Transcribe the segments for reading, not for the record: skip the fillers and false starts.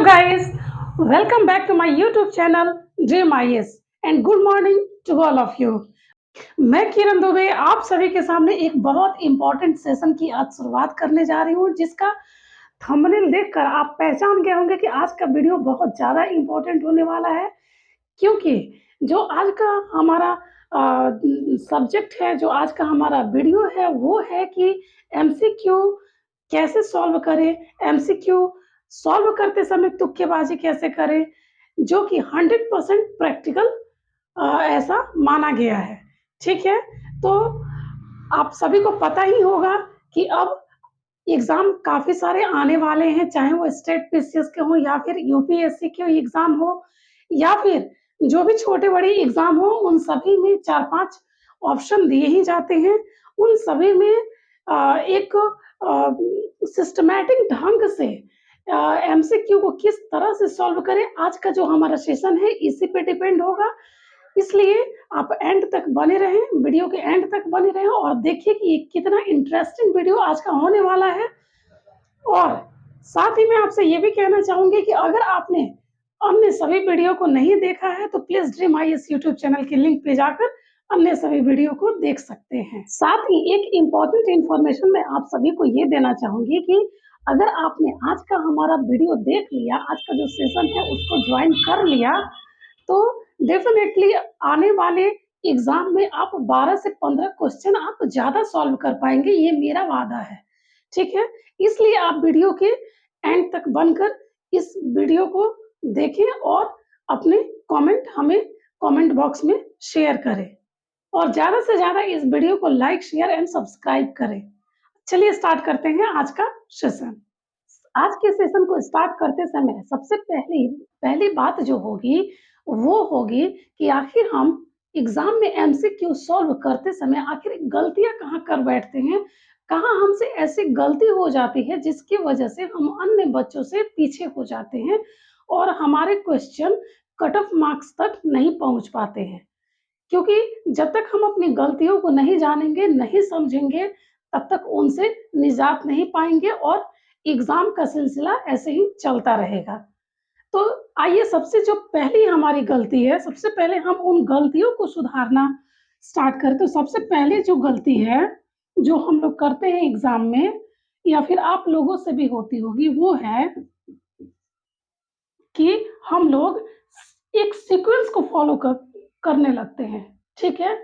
guys, welcome back to my YouTube channel Dream IS and good morning to all of you. मैं किरण दुबे आप सभी के सामने एक बहुत इम्पोर्टेंट सेशन की आज शुरुआत करने जा रही हूँ, जिसका थंबनेल देखकर आप पहचान गए होंगे कि आज का वीडियो बहुत ज़्यादा इम्पोर्टेंट होने वाला है। क्योंकि जो आज का हमारा सब्जेक्ट है, जो आज का हमारा वीडियो है, वो है कि एमसीक्यू कैसे सॉल्व करें, एमसीक्यू सॉल्व करते समय तुक्केबाजी कैसे करें, जो कि 100% प्रैक्टिकल ऐसा माना गया है। ठीक है, तो आप सभी को पता ही होगा कि अब एग्ज़ाम काफ़ी सारे आने वाले हैं, चाहे वो स्टेट पीसीएस के हों या फिर यूपीएससी के एग्ज़ाम हो या फिर जो भी छोटे-बड़े एग्ज़ाम हो, उन सभी में 4-5 ऑप्शन दिए ही जाते हैं। उन सभी में एक सिस्टमैटिक ढंग से एमसीक्यू को किस तरह से सॉल्व करें, आज का जो हमारा सेशन है इसी पे डिपेंड होगा। इसलिए आप एंड तक बने रहें, वीडियो के एंड तक बने रहें और देखिए कि ये कितना इंटरेस्टिंग वीडियो आज का होने वाला है। और साथ ही मैं आपसे ये भी कहना चाहूँगी कि अगर आपने अन्य सभी वीडियो को नहीं देखा है तो please dream IAS YouTube channel के लिंक पे जाकर अन्य सभी वीडियो को देख सकते हैं। साथ ही एक इम्पोर्टेंट इन्फॉर्मेशन मैं आप सभी को ये देना चाहूँगी कि अगर आपने आज का हमारा वीडियो देख लिया, आज का जो सेशन है उसको ज्वाइन कर लिया, तो डेफिनेटली आने वाले एग्ज़ाम में आप 12 से 15 क्वेश्चन आप ज़्यादा सॉल्व कर पाएँगे, ये मेरा वादा है। ठीक है? इसलिए आप वीडियो के एंड तक बनकर इस वीडियो को देखें और अपने कमेंट हमें कमेंट बॉक्स में शेयर करें और ज़्यादा से ज़्यादा इस वीडियो को लाइक, शेयर एंड सब्सक्राइब करें। चलिए स्टार्ट करते हैं आज का सेशन। आज के सेशन को स्टार्ट करते समय सबसे पहली बात जो होगी, वो होगी कि आखिर हम एग्ज़ाम में एमसीक्यू सॉल्व करते समय आखिर गलतियाँ कहाँ कर बैठते हैं, कहाँ हमसे ऐसी गलती हो जाती है जिसकी वजह से हम अन्य बच्चों से पीछे हो जाते हैं और हमारे क्वेश्चन कट ऑफ मार्क्स तक नहीं पहुँच पाते हैं। क्योंकि जब तक हम अपनी गलतियों को नहीं जानेंगे, नहीं समझेंगे, तब तक उनसे निजात नहीं पाएँगे और एग्ज़ाम का सिलसिला ऐसे ही चलता रहेगा। तो आइए सबसे जो पहली हमारी गलती है, सबसे पहले हम उन गलतियों को सुधारना स्टार्ट करें। तो सबसे पहले जो गलती है, जो हम लोग करते हैं एग्ज़ाम में या फिर आप लोगों से भी होती होगी, वो है कि हम लोग एक सीक्वेंस को फ़ॉलो करने लगते हैं, ठीक है?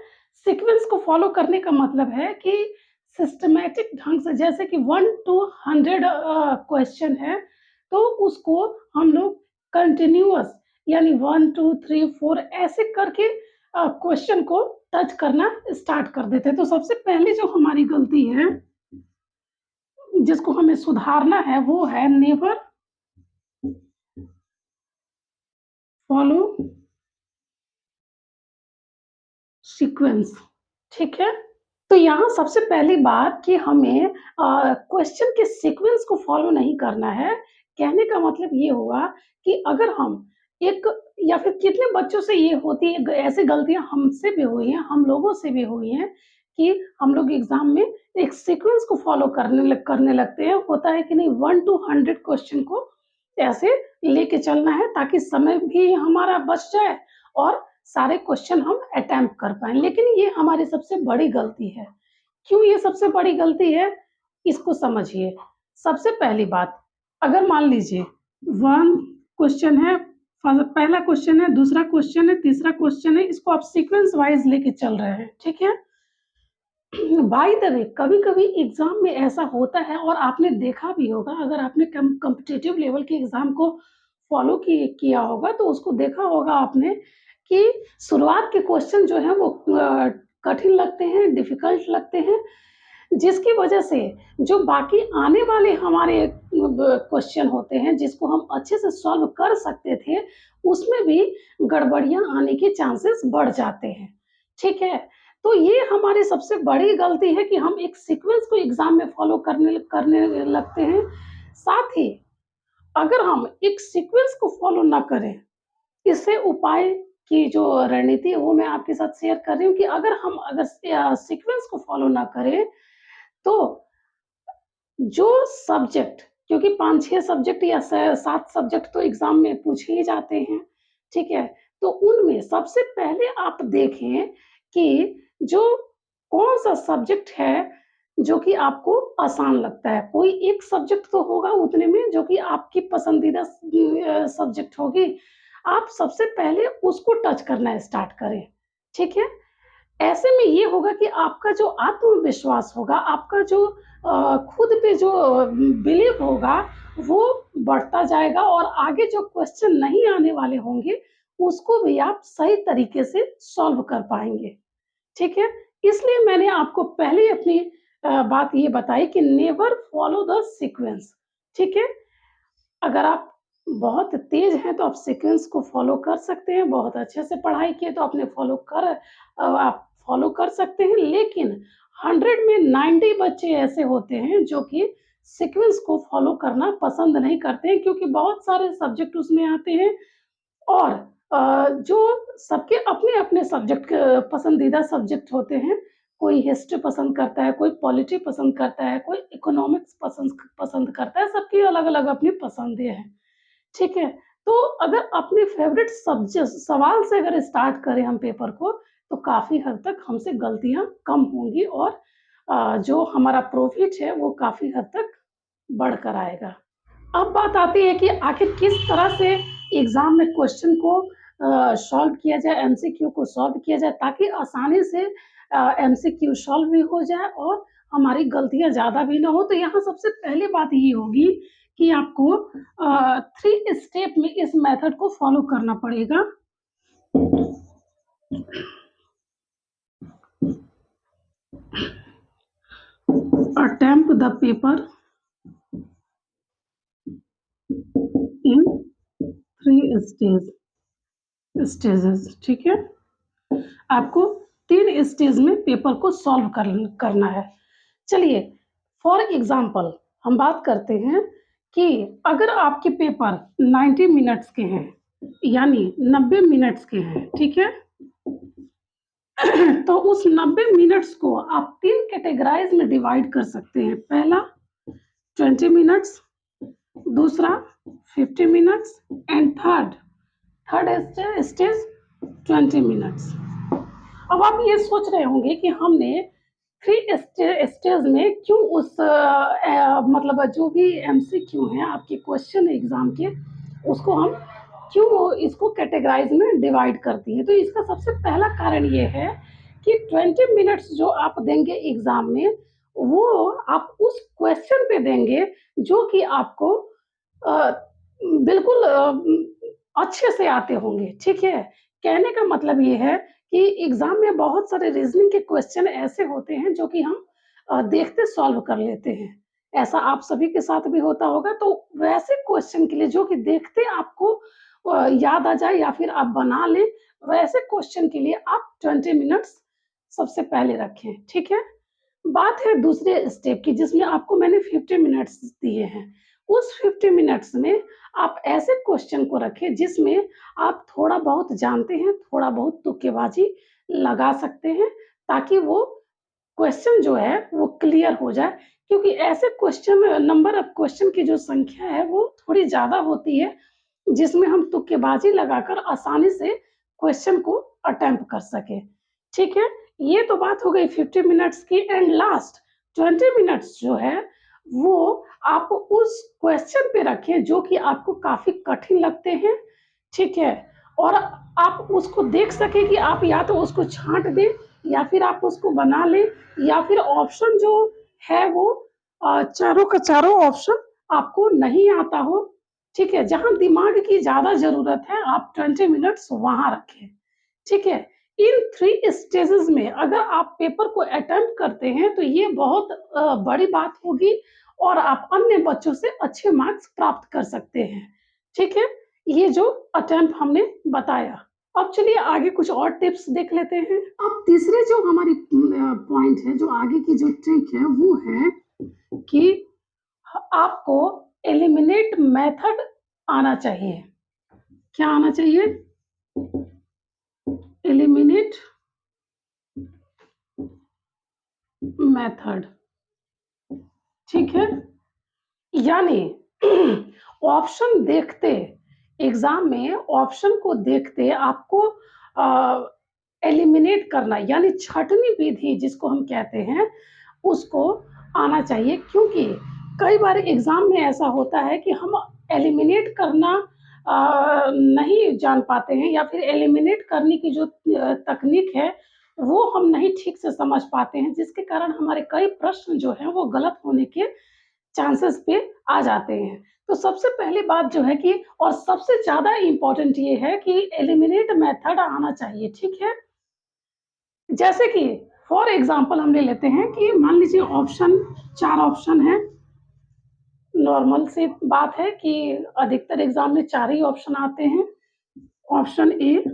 सीक्वेंस को फ़ॉलो करने का मतलब है कि सिस्टमैटिक ढंग से, जैसे कि 1 to 100 क्वेश्चन है, तो उसको हम लोग कंटिन्यूअस यानी 1, 2, 3, 4 ऐसे करके क्वेश्चन को टच करना स्टार्ट कर देते हैं। तो सबसे पहली जो हमारी गलती है, जिसको हमें सुधारना है, वो है नेवर फॉलो सीक्वेंस, ठीक है? तो यहाँ सबसे पहली बात कि हमें क्वेश्चन के सीक्वेंस को फ़ॉलो नहीं करना है। कहने का मतलब ये हुआ कि अगर हम एक या फिर कितने बच्चों से ये होती है, ऐसी गलतियाँ हमसे भी हुई हैं, हम लोगों से भी हुई हैं कि हम लोग एग्ज़ाम में एक सीक्वेंस को फ़ॉलो करने लगते हैं। होता है कि नहीं, 1 to 100 क्वेश्चन को ऐसे लेके चलना है ताकि समय भी हमारा बच जाए और सारे क्वेश्चन हम अटेम्प्ट कर पाएँ। लेकिन ये हमारी सबसे बड़ी गलती है। क्यों ये सबसे बड़ी गलती है? इसको समझिए। सबसे पहली बात, अगर मान लीजिए 1 क्वेश्चन है, पहला क्वेश्चन है, दूसरा क्वेश्चन है, तीसरा क्वेश्चन है, इसको आप सीक्वेंस वाइज़ लेके चल रहे हैं, ठीक है? बाय द वे, कभी-कभी एग्ज़ाम में ऐसा होता है और आपने देखा भी होगा, अगर आपने कॉम्पिटिटिव लेवल के एग्ज़ाम को फ़ॉलो किया होगा, तो उसको देखा होगा आपने कि शुरुआत के क्वेश्चन जो हैं वो कठिन लगते हैं, डिफ़िकल्ट लगते हैं, जिसकी वजह से जो बाकी आने वाले हमारे क्वेश्चन होते हैं, जिसको हम अच्छे से सॉल्व कर सकते थे, उसमें भी गड़बड़ियाँ आने के चांसेस बढ़ जाते हैं, ठीक है? तो ये हमारी सबसे बड़ी गलती है कि हम एक सीक्वेंस को एग्ज़ाम में फ़ॉलो करने लगते हैं। साथ ही अगर हम एक सीक्वेंस को फ़ॉलो ना करें, इससे उपाय की जो रणनीति है वो मैं आपके साथ शेयर कर रही हूँ कि अगर सीक्वेंस को फ़ॉलो ना करें, तो जो सब्जेक्ट क्योंकि 5-6 सब्जेक्ट या स 7 सब्जेक्ट तो एग्ज़ाम में पूछे ही जाते हैं, ठीक है? तो उनमें सबसे पहले आप देखें कि जो कौन-सा सब्जेक्ट है, जो कि आपको आसान लगता है। कोई एक सब्जेक्ट तो होगा उतने में जो कि आपकी पसंदीदा सब्जेक्ट होगी। आप सबसे पहले उसको टच करना स्टार्ट करें, ठीक है? ऐसे में ये होगा कि आपका जो आत्मविश्वास होगा, आपका जो खुद पे जो बिलीव होगा, वो बढ़ता जाएगा और आगे जो क्वेश्चन नहीं आने वाले होंगे, उसको भी आप सही तरीके से सॉल्व कर पाएँगे, ठीक है? इसलिए मैंने आपको पहले ही अपनी बात ये बताई कि नेवर फॉलो द सीक्वेंस, ठीक है? अगर आप बहुत तेज़ हैं, तो आप सीक्वेंस को फ़ॉलो कर सकते हैं, बहुत अच्छे से पढ़ाई किए तो आपने आप फ़ॉलो कर सकते हैं, लेकिन 100 में 90 बच्चे ऐसे होते हैं जो कि सीक्वेंस को फ़ॉलो करना पसंद नहीं करते हैं क्योंकि बहुत सारे सब्जेक्ट उसमें आते हैं और जो सबके अपने-अपने सब्जेक्ट पसंदीदा सब्जेक्ट होते हैं। कोई हिस्ट्री पसंद करता है, कोई पॉलिटी पसंद करता है, कोई इकोनॉमिक्स पसंद पसंद करता है, सबकी अलग-अलग अपनी पसंदें हैं, ठीक है? तो अगर अपने फ़ेवरेट सब्जेक्ट सवाल से अगर स्टार्ट करें हम पेपर को, तो काफ़ी हद तक हमसे गलतियाँ कम होंगी और जो हमारा प्रॉफ़िट है, वो काफ़ी हद तक बढ़कर आएगा। अब बात आती है कि आखिर किस तरह से एग्ज़ाम में क्वेश्चन को सॉल्व किया जाए, एमसीक्यू को सॉल्व किया जाए ताकि आसानी से एमसीक्यू सॉल्व भी हो जाए और हमारी गलतियाँ ज़्यादा भी ना हो। तो यहाँ सबसे पहली बात ये होगी कि आपको 3 स्टेप में इस मेथड को फ़ॉलो करना पड़ेगा। Attempt the paper in 3 stages, ठीक है? आपको 3 स्टेज में पेपर को सॉल्व करना है। चलिए, फॉर एग्ज़ाम्पल हम बात करते हैं कि अगर आपके पेपर 90 मिनट्स के हैं, यानी 90 मिनट्स के हैं, ठीक है? तो उस 90 मिनट्स को आप 3 कैटेगराइज़ में डिवाइड कर सकते हैं। पहला 20 मिनट्स, दूसरा 50 minutes and third stage 20 minutes. अब आप ये सोच रहे होंगे कि हमने 3 स्टेज में क्यों मतलब जो भी एमसीक्यू हैं आपके क्वेश्चन एग्ज़ाम के, उसको हम क्यों इसको कैटेगराइज़ में डिवाइड करती हैं। तो इसका सबसे पहला कारण ये है कि 20 मिनट्स जो आप देंगे एग्ज़ाम में, वो आप उस क्वेश्चन पे देंगे जो कि आपको अ, बिल्कुल अच्छे से आते होंगे, ठीक है? कहने का मतलब ये है कि एग्ज़ाम में बहुत सारे रीज़निंग के क्वेश्चन ऐसे होते हैं जो कि हम देखते सॉल्व कर लेते हैं। ऐसा आप सभी के साथ भी होता होगा, तो वैसे क्वेश्चन के लिए जो कि देखते आपको याद आ जाए या फिर आप बना लें, वैसे क्वेश्चन के लिए आप 20 मिनट्स सबसे पहले रखें, ठीक है? बात है दूसरे स्टेप की जिसमें आपको मैंने 50 मिनट्स दिए हैं। उस 50 मिनट्स में आप ऐसे क्वेश्चन को रखें जिसमें आप थोड़ा बहुत जानते हैं, थोड़ा बहुत तुक्केबाज़ी लगा सकते हैं ताकि वो क्वेश्चन जो है वो क्लियर हो जाए क्योंकि ऐसे क्वेश्चन नंबर ऑफ क्वेश्चन की जो संख्या है वो थोड़ी ज़्यादा होती है, जिसमें हम तुक्केबाज़ी लगाकर आसानी से क्वेश्चन को अटेम्प्ट कर सकें, ठीक है? ये तो बात हो गई 50 मिनट्स की एंड लास्ट 20 मिनट्स जो है, वो आप उस क्वेश्चन पे रखें जो कि आपको काफ़ी कठिन लगते हैं, ठीक है? और आप उसको देख सकें कि आप या तो उसको छाँट दें या फिर आप उसको बना लें या फिर ऑप्शन जो है वो चारों का चारों ऑप्शन आपको नहीं आता हो, ठीक है? जहाँ दिमाग की ज़्यादा ज़रूरत है, आप 20 मिनट्स वहाँ रखें, ठीक है? इन 3 स्टेजेज़ में अगर आप पेपर को अटेम्प्ट करते हैं, तो ये बहुत बड़ी बात होगी और आप अन्य बच्चों से अच्छे मार्क्स प्राप्त कर सकते हैं, ठीक है? ये जो अटेम्प्ट हमने बताया। अब चलिए आगे कुछ और टिप्स देख लेते हैं। अब तीसरे जो हमारी पॉइंट है, जो आगे की जो ट्रिक है, वो है कि आपको एलिमिनेट मेथड आना चाहिए। क्या आना चाहिए? एलिमिनेट मेथड, ठीक है? यानी ऑप्शन देखते एग्ज़ाम में ऑप्शन को देखते आपको एलिमिनेट करना यानी छँटनी विधि जिसको हम कहते हैं, उसको आना चाहिए क्योंकि कई बार एग्ज़ाम में ऐसा होता है कि हम एलिमिनेट करना नहीं जान पाते हैं या फिर एलिमिनेट करने की जो तकनीक है, वो हम नहीं ठीक से समझ पाते हैं, जिसके कारण हमारे कई प्रश्न जो हैं, वो गलत होने के चांसेस पे आ जाते हैं। तो सबसे पहली बात जो है कि और सबसे ज़्यादा इम्पोर्टेंट ये है कि एलिमिनेट मेथड आना चाहिए, ठीक है? जैसे कि फॉर एग्ज़ाम्पल हम ले लेते हैं कि मान लीजिए ऑप्शन 4 ऑप्शन हैं। नॉर्मल सी बात है कि अधिकतर एग्ज़ाम में 4 ही ऑप्शन आते हैं। Option A,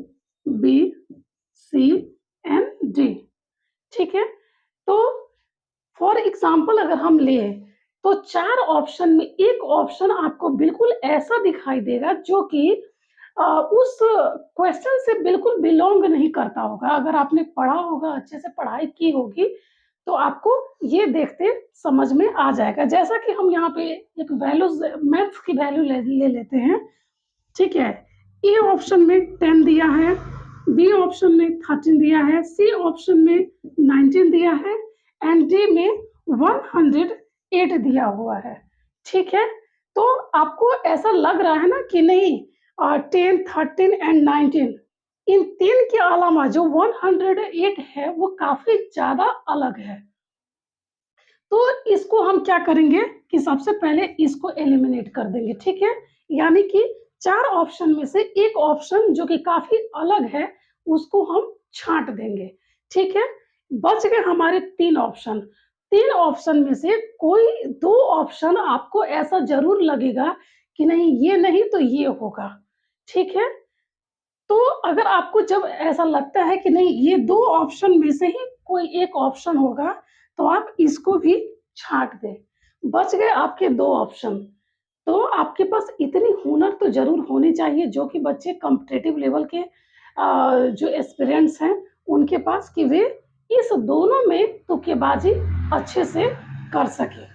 B, C and D, ठीक है? तो फॉर एग्ज़ाम्पल अगर हम लें, तो 4 ऑप्शन में 1 ऑप्शन आपको बिल्कुल ऐसा दिखाई देगा जो कि उस क्वेश्चन से बिल्कुल बिलॉन्ग नहीं करता होगा। अगर आपने पढ़ा होगा, अच्छे से पढ़ाई की होगी, तो आपको ये देखते समझ में आ जाएगा। जैसा कि हम यहाँ पे एक वैल्यूज़ मैथ्स की वैल्यू ले लेते हैं, ठीक है? ए ऑप्शन में 10 दिया है, बी ऑप्शन में 13 दिया है, सी ऑप्शन में 19 दिया है एंड डी में 108 दिया हुआ है, ठीक है? तो आपको ऐसा लग रहा है ना कि नहीं 10, 13 एंड 19 इन 3 के अलावा जो 108 है वो काफ़ी ज़्यादा अलग है। तो इसको हम क्या करेंगे कि सबसे पहले इसको एलिमिनेट कर देंगे, ठीक है? यानी कि 4 ऑप्शन में से 1 ऑप्शन जो कि काफ़ी अलग है, उसको हम छाँट देंगे, ठीक है? बच गए हमारे 3 ऑप्शन। 3 ऑप्शन में से कोई 2 ऑप्शन आपको ऐसा ज़रूर लगेगा कि नहीं ये नहीं तो ये होगा, ठीक है? तो अगर आपको जब ऐसा लगता है कि नहीं ये 2 ऑप्शन में से ही कोई एक ऑप्शन होगा, तो आप इसको भी छाँट दें। बच गए आपके 2 ऑप्शन। तो आपके पास इतनी हुनर तो ज़रूर होनी चाहिए जो कि बच्चे कॉम्पिटिटिव लेवल के जो एस्पिरेंट्स हैं, उनके पास कि वे इस दोनों में तुक्केबाज़ी अच्छे से कर सकें।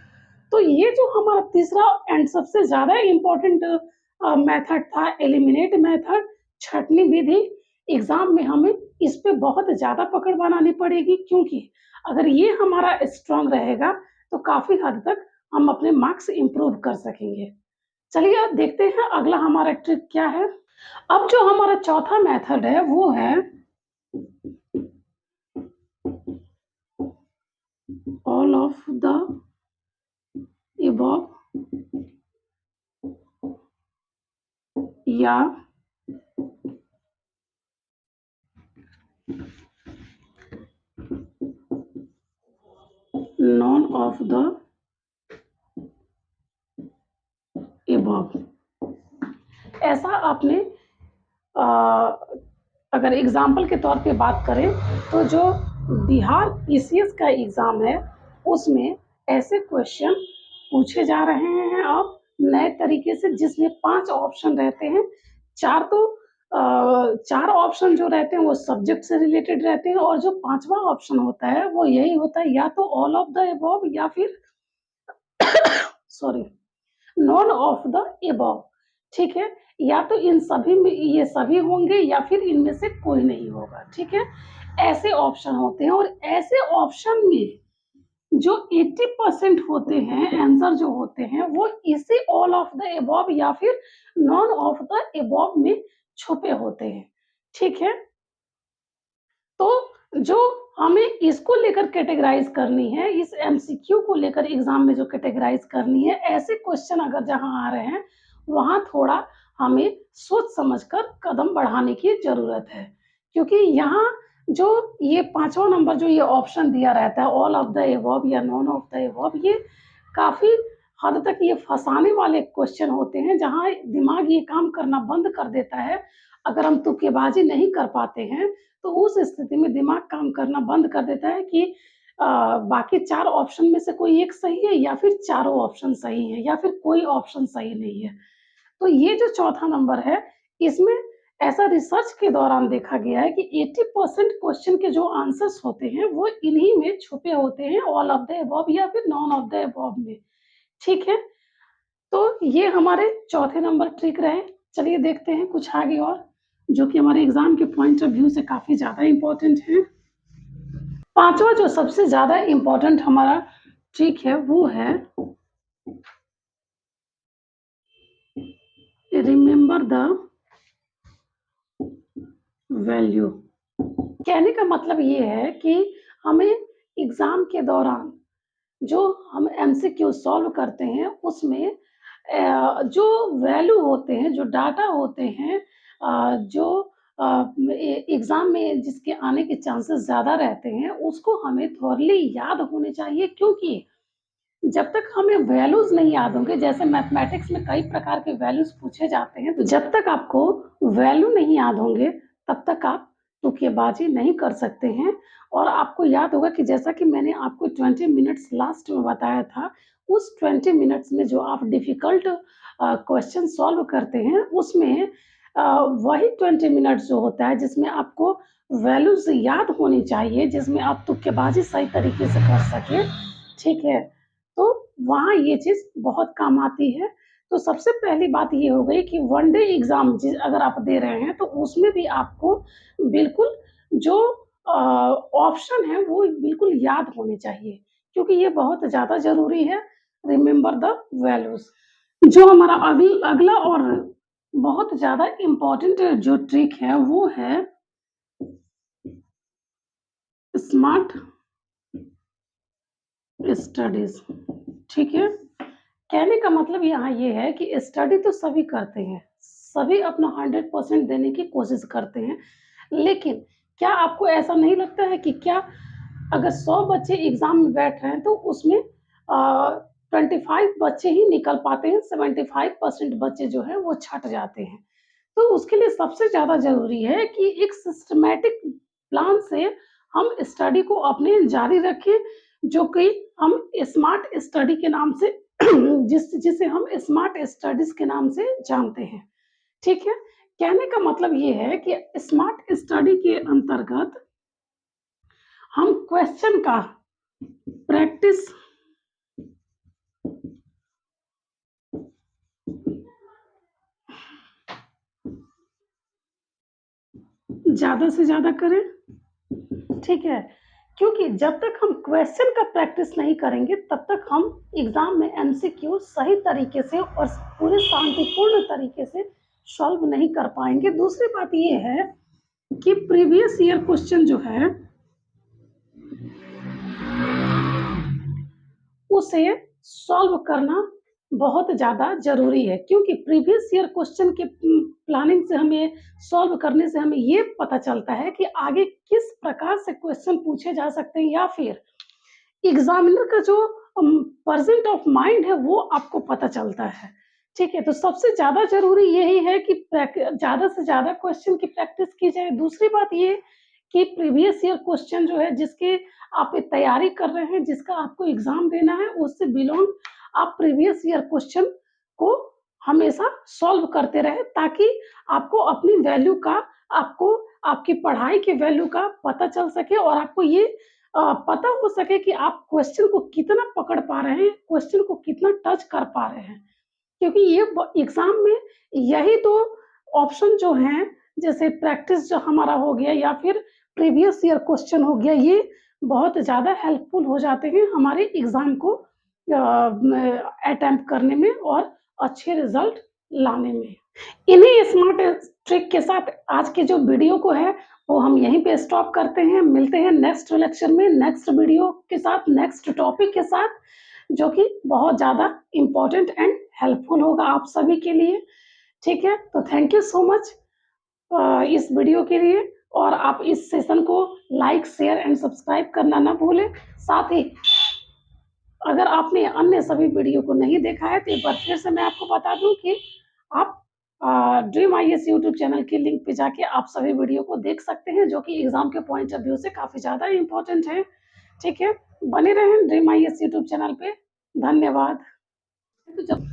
तो ये जो हमारा तीसरा एंड सबसे ज़्यादा इम्पोर्टेंट मेथड था एलिमिनेट मेथड, छँटनी विधि, एग्ज़ाम में हमें इस पे बहुत ज़्यादा पकड़ बनानी पड़ेगी क्योंकि अगर ये हमारा स्ट्रॉन्ग रहेगा, तो काफ़ी हद तक हम अपने मार्क्स इम्प्रूव कर सकेंगे। चलिए अब देखते हैं अगला हमारा ट्रिक क्या है। अब जो हमारा चौथा मेथड है वो है ऑल ऑफ द अबव या नॉन ऑफ द अबव। ऐसा आपने अ, अगर एग्ज़ाम्पल के तौर पे बात करें, तो जो बिहार पीसीएस का एग्ज़ाम है, उसमें ऐसे क्वेश्चन पूछे जा रहे हैं अब नए तरीके से जिसमें 5 ऑप्शन रहते हैं। 4 तो 4 ऑप्शन जो रहते हैं वो सब्जेक्ट से रिलेटेड रहते हैं और जो 5वां ऑप्शन होता है, वो यही होता है या तो ऑल ऑफ द अबव या फिर sorry none of the above, ठीक है? या तो इन सभी में ये सभी होंगे या फिर इनमें से कोई नहीं होगा, ठीक है? ऐसे ऑप्शन होते हैं और ऐसे ऑप्शन में जो 80% होते हैं, आंसर जो होते हैं, वो इसी ऑल ऑफ द अबव या फिर नॉन ऑफ द अबव में छुपे होते हैं, ठीक है? तो जो हमें इसको लेकर कैटेगराइज़ करनी है, इस एमसीक्यू को लेकर एग्ज़ाम में जो कैटेगराइज़ करनी है, ऐसे क्वेश्चन अगर जहाँ आ रहे हैं, वहाँ थोड़ा हमें सोच समझ कर कदम बढ़ाने की ज़रूरत है। क्योंकि यहाँ जो ये 5वां नंबर जो ये ऑप्शन दिया रहता है, ऑल ऑफ द अबव या नॉन ऑफ द अबव, ये काफ़ी हद तक ये फँसाने वाले क्वेश्चन होते हैं, जहाँ दिमाग ये काम करना बंद कर देता है। अगर हम तुक्केबाज़ी नहीं कर पाते हैं, तो उस स्थिति में दिमाग काम करना बंद कर देता है कि बाकी 4 ऑप्शन में से कोई एक सही है या फिर चारों ऑप्शन सही हैं या फिर कोई ऑप्शन सही नहीं है। तो ये जो चौथा नंबर है, इसमें ऐसा रिसर्च के दौरान देखा गया है कि 80% क्वेश्चन के जो आंसर्स होते हैं, वो इन्हीं में छुपे होते हैं, ऑल ऑफ द अबव या फिर नॉन ऑफ द अबव में, ठीक है? तो ये हमारे चौथे नंबर ट्रिक रहे। चलिए देखते हैं कुछ आगे और, जो कि हमारे एग्ज़ाम के पॉइंट ऑफ व्यू से काफ़ी ज़्यादा इम्पोर्टेंट है। पाँचवाँ जो सबसे ज़्यादा इम्पोर्टेंट हमारा ट्रिक है, वो है रिमेंबर द वैल्यू। कहने का मतलब ये है कि हमें एग्ज़ाम के दौरान जो हम एमसीक्यू सॉल्व करते हैं, उसमें जो वैल्यू होते हैं, जो डाटा होते हैं, जो एग्ज़ाम में जिसके आने के चांसेस ज़्यादा रहते हैं, उसको हमें थॉरली याद होने चाहिए, क्योंकि जब तक हमें वैल्यूज़ नहीं याद होंगे, जैसे मैथमेटिक्स में कई प्रकार के वैल्यूज़ पूछे जाते हैं, तो जब तक आपको वैल्यू नहीं याद होंगे, तब तक आप तुक्केबाज़ी नहीं कर सकते हैं। और आपको याद होगा कि जैसा कि मैंने आपको 20 मिनट्स लास्ट में बताया था, उस 20 मिनट्स में जो आप डिफ़िकल्ट क्वेश्चन सॉल्व करते हैं, उसमें वही 20 मिनट्स जो होता है, जिसमें आपको वैल्यूज़ याद होनी चाहिए, जिसमें आप तुक्केबाज़ी सही तरीके से कर सकें, ठीक है? तो वहाँ ये चीज़ बहुत काम आती है। तो सबसे पहली बात ये हो गई कि वन डे एग्ज़ाम अगर आप दे रहे हैं, तो उसमें भी आपको बिल्कुल जो ऑप्शन है, वो बिल्कुल याद होने चाहिए, क्योंकि ये बहुत ज़्यादा ज़रूरी है। Remember the values. जो हमारा अगला और बहुत ज़्यादा इम्पोर्टेंट जो ट्रिक है, वो है स्मार्ट स्टडीज़, ठीक है? कहने का मतलब यहाँ ये है कि स्टडी तो सभी करते हैं, सभी अपना 100% देने की कोशिश करते हैं। लेकिन क्या आपको ऐसा नहीं लगता है कि क्या अगर 100 बच्चे एग्ज़ाम में बैठ रहे हैं, तो उसमें 25 बच्चे ही निकल पाते हैं, 75% बच्चे जो हैं वो छँट जाते हैं। तो उसके लिए सबसे ज़्यादा ज़रूरी है कि एक सिस्टमैटिक प्लान से हम स्टडी को अपने जारी रखें, जो कि हम स्मार्ट स्टडी के नाम से जिसे हम स्मार्ट स्टडीज़ के नाम से जानते हैं, ठीक है? कहने का मतलब ये है कि स्मार्ट स्टडी के अंतर्गत हम क्वेश्चन का प्रैक्टिस ज़्यादा से ज़्यादा करें, ठीक है? क्योंकि जब तक हम क्वेश्चन का प्रैक्टिस नहीं करेंगे, तब तक हम एग्ज़ाम में एमसीक्यू सही तरीके से और पूरे शांतिपूर्ण तरीके से सॉल्व नहीं कर पाएँगे। दूसरी बात ये है कि प्रीवियस ईयर क्वेश्चन जो है, उसे सॉल्व करना बहुत ज़्यादा ज़रूरी है, क्योंकि प्रीवियस ईयर क्वेश्चन के प्लानिंग से हमें सॉल्व करने से हमें ये पता चलता है कि आगे किस प्रकार से क्वेश्चन पूछे जा सकते हैं, या फिर एग्ज़ामिनर का जो प्रेज़ेंट ऑफ माइंड है, वो आपको पता चलता है, ठीक है? तो सबसे ज़्यादा ज़रूरी यही है कि ज़्यादा से ज़्यादा क्वेश्चन की प्रैक्टिस की जाए। दूसरी बात ये कि प्रीवियस ईयर क्वेश्चन जो है, जिसकी आप तैयारी कर रहे हैं, जिसका आपको एग्ज़ाम देना है, उससे बिलोंग आप प्रीवियस ईयर क्वेश्चन को हमेशा सॉल्व करते रहें, ताकि आपको अपनी वैल्यू का, आपको आपकी पढ़ाई की वैल्यू का पता चल सके, और आपको ये पता हो सके कि आप क्वेश्चन को कितना पकड़ पा रहे हैं, क्वेश्चन को कितना टच कर पा रहे हैं। क्योंकि ये एग्ज़ाम में यही 2 ऑप्शन जो हैं, जैसे प्रैक्टिस जो हमारा हो गया, या फिर प्रीवियस ईयर क्वेश्चन हो गया, ये बहुत ज़्यादा हेल्पफुल हो जाते हैं हमारे एग्ज़ाम को अटेम्प्ट करने में और अच्छे रिज़ल्ट लाने में। इन्हीं स्मार्ट ट्रिक के साथ आज की जो वीडियो को है, वो हम यहीं पे स्टॉप करते हैं। मिलते हैं नेक्स्ट लेक्चर में, नेक्स्ट वीडियो के साथ, नेक्स्ट टॉपिक के साथ, जो कि बहुत ज़्यादा इम्पोर्टेंट एंड हेल्पफुल होगा आप सभी के लिए, ठीक है? तो थैंक यू सो मच इस वीडियो के लिए, और आप इस सेशन को लाइक, शेयर एंड सब्सक्राइब करना ना भूलें। साथ ही अगर आपने अन्य सभी वीडियो को नहीं देखा है, तो एक बार फिर से मैं आपको बता दूँ कि आप ड्रीम आईएएस यूट्यूब चैनल की लिंक पे जाके आप सभी वीडियो को देख सकते हैं, जो कि एग्ज़ाम के पॉइंट ऑफ व्यू से काफ़ी ज़्यादा इम्पोर्टेंट है, ठीक है? बने रहें ड्रीम आईएएस यूट्यूब चैनल पे। धन्यवाद। तो जब